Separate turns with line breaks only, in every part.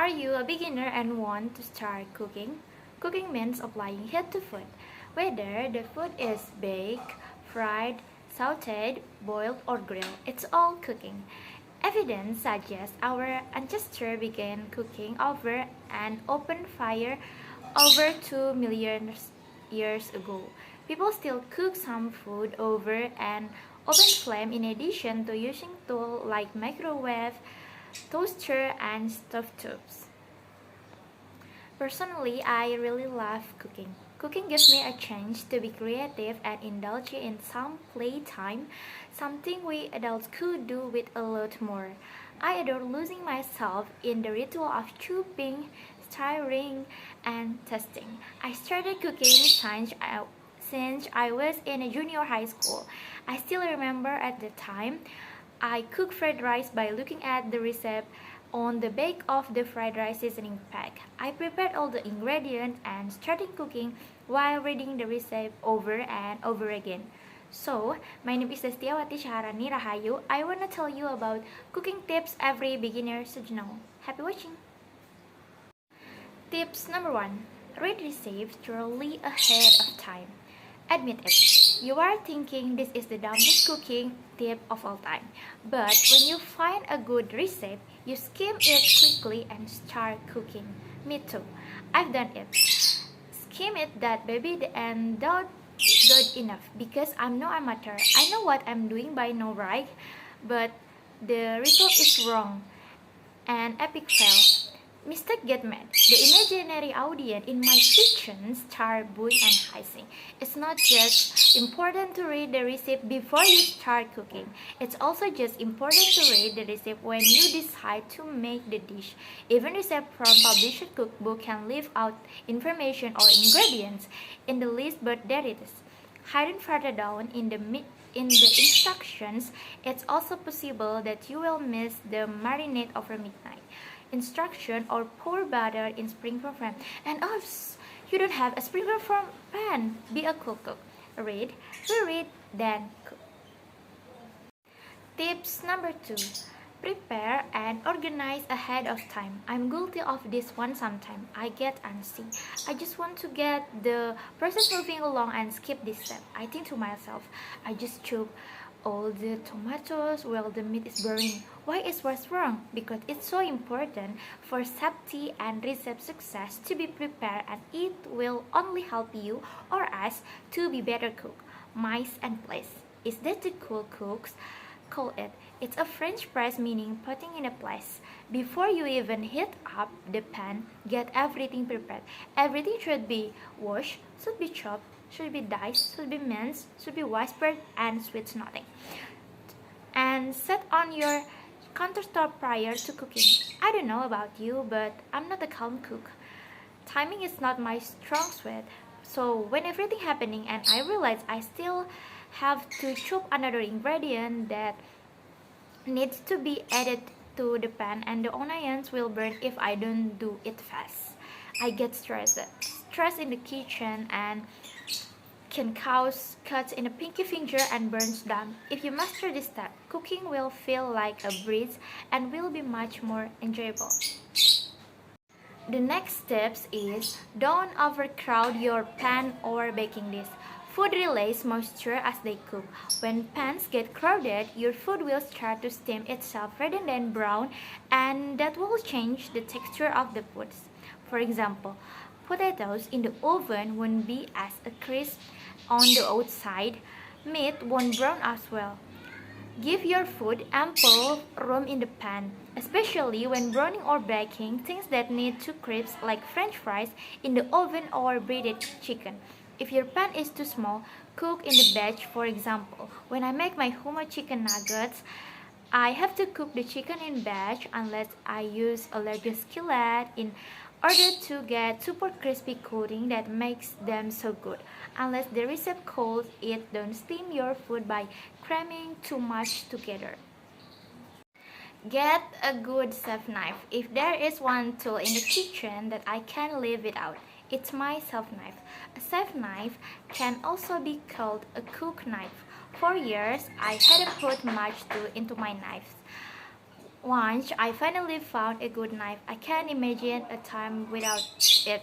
Are you a beginner and want to start cooking? Cooking means applying heat to food, whether the food is baked, fried, sauteed, boiled, or grilled. It's all cooking. Evidence suggests our ancestors began cooking over an open fire over 2 million years ago. People still cook some food over an open flame in addition to using tools like microwave, toaster, and stovetobes. Personally, I really love cooking. Cooking gives me a chance to be creative and indulge in some playtime, something we adults could do with a lot more. I adore losing myself in the ritual of chopping, stirring, and testing. I started cooking since I was in a junior high school. I still remember at the time I cooked fried rice by looking at the recipe on the back of the fried rice seasoning pack. I prepared all the ingredients and started cooking while reading the recipe over and over again. So, my name is Destiawati Shaharani Rahayu. I want to tell you about cooking tips every beginner should know. Happy watching! Tips number 1. Read recipes thoroughly ahead of time. Admit it, you are thinking this is the dumbest cooking tip of all time. But when you find a good recipe, you skim it quickly and start cooking. Me too. I've done it. Skim it that baby and don't good enough because I'm no amateur. I know what I'm doing by no right, but the result is wrong. An epic fail. Mistake get mad. The imaginary audience in my kitchen start booing and hissing. It's not just important to read the recipe before you start cooking. It's also just important to read the recipe when you decide to make the dish. Even recipe from published cookbook can leave out information or ingredients in the list, but there it is. Hidden further down in the instructions, it's also possible that you will miss the marinade over midnight instruction or pour butter in sprinkler pan. And oops, you don't have a sprinkler pan. Be a cool cook. Read, reread, then cook. Tips number 2. Prepare and organize ahead of time. I'm guilty of this one sometimes. I get antsy. I just want to get the process moving along and skip this step. I think to myself, I just chop all the tomatoes while the meat is burning. Why is what's wrong? Because it's so important for safety and recipe success to be prepared, and it will only help you or us to be better cook. Mice and place. Is that the cool cooks call it? It's a French press, meaning putting in a place. Before you even heat up the pan, get everything prepared. Everything should be washed, should be chopped, should be diced, should be minced, should be whispered, and sweet nothing. And set on your countertop prior to cooking. I don't know about you, but I'm not a calm cook. Timing is not my strong suit. So when everything happening and I realize I still have to chop another ingredient that needs to be added to the pan, and the onions will burn if I don't do it fast. I get stressed. Stress in the kitchen and can cause cuts in the pinky finger and burns down. If you master this step, cooking will feel like a breeze and will be much more enjoyable. The next steps is don't overcrowd your pan or baking dish. Food relays moisture as they cook. When pans get crowded, your food will start to steam itself rather than brown, and that will change the texture of the foods. For example, potatoes in the oven won't be as crisp on the outside. Meat won't brown as well. Give your food ample room in the pan, especially when browning or baking things that need to crisp like French fries in the oven or breaded chicken. If your pan is too small, cook in the batch. For example, when I make my hummus chicken nuggets, I have to cook the chicken in batch unless I use a larger skillet in order to get super crispy coating that makes them so good. Unless the recipe calls it, don't steam your food by cramming too much together. Get a good chef knife. If there is one tool in the kitchen that I can't live without, it's my chef knife. A chef knife can also be called a cook knife. For years, I hadn't put much into my knives. Once I finally found a good knife, I can't imagine a time without it.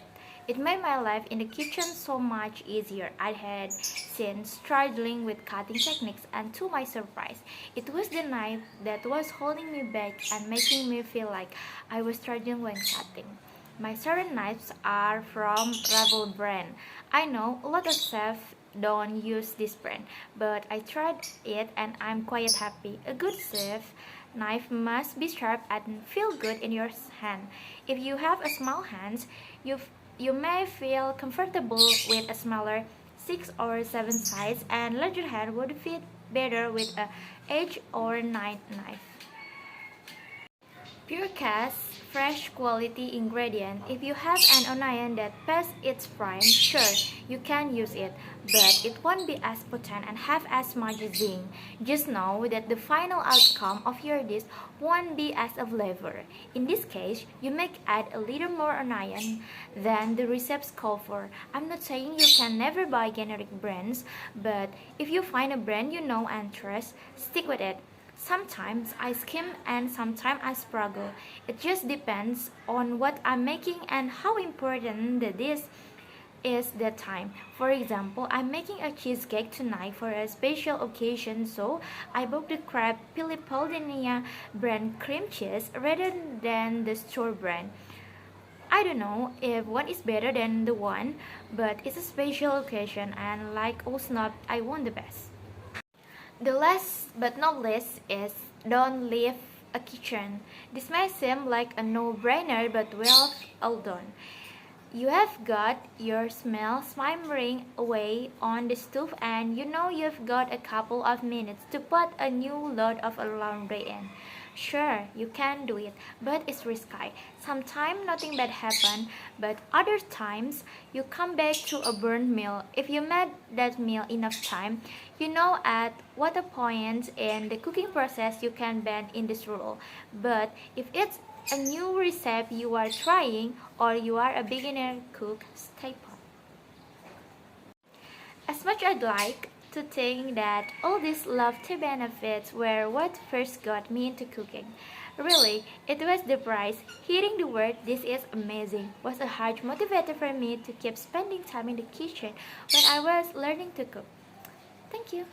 It made my life in the kitchen so much easier. I had been struggling with cutting techniques, and to my surprise, it was the knife that was holding me back and making me feel like I was struggling when cutting. My certain knives are from Rebel brand. I know a lot of chefs don't use this brand, but I tried it and I'm quite happy. A good chef knife must be sharp and feel good in your hand. If you have a small hands, you may feel comfortable with a smaller 6 or 7 size, and larger hand would fit better with a 8 or 9 knife. Pure cast, fresh quality ingredient. If you have an onion that past its prime, sure, you can use it, but it won't be as potent and have as much zing. Just know that the final outcome of your dish won't be as a flavor. In this case, you may add a little more onion than the recepts call for. I'm not saying you can never buy generic brands, but if you find a brand you know and trust, stick with it. Sometimes I skim and sometimes I struggle. It just depends on what I'm making and how important the dish is that time. For example, I'm making a cheesecake tonight for a special occasion, so I bought the crab Filippodenia brand cream cheese rather than the store brand. I don't know if one is better than the one, but it's a special occasion and like all snob, I want the best. The last but not least is don't leave a kitchen. This may seem like a no-brainer, but well, hold on. You have got your smell smoldering away on the stove, and you know you've got a couple of minutes to put a new load of laundry in. Sure, you can do it, but it's risky. Sometimes nothing bad happens, but other times you come back to a burnt meal. If you made that meal enough time, you know at what a point in the cooking process you can bend in this rule. But if it's a new recipe you are trying or you are a beginner cook, stay put. As much I'd like to think that all these lofty benefits were what first got me into cooking. Really, it was the price. Hearing the word "this is amazing" was a hard motivator for me to keep spending time in the kitchen when I was learning to cook. Thank you.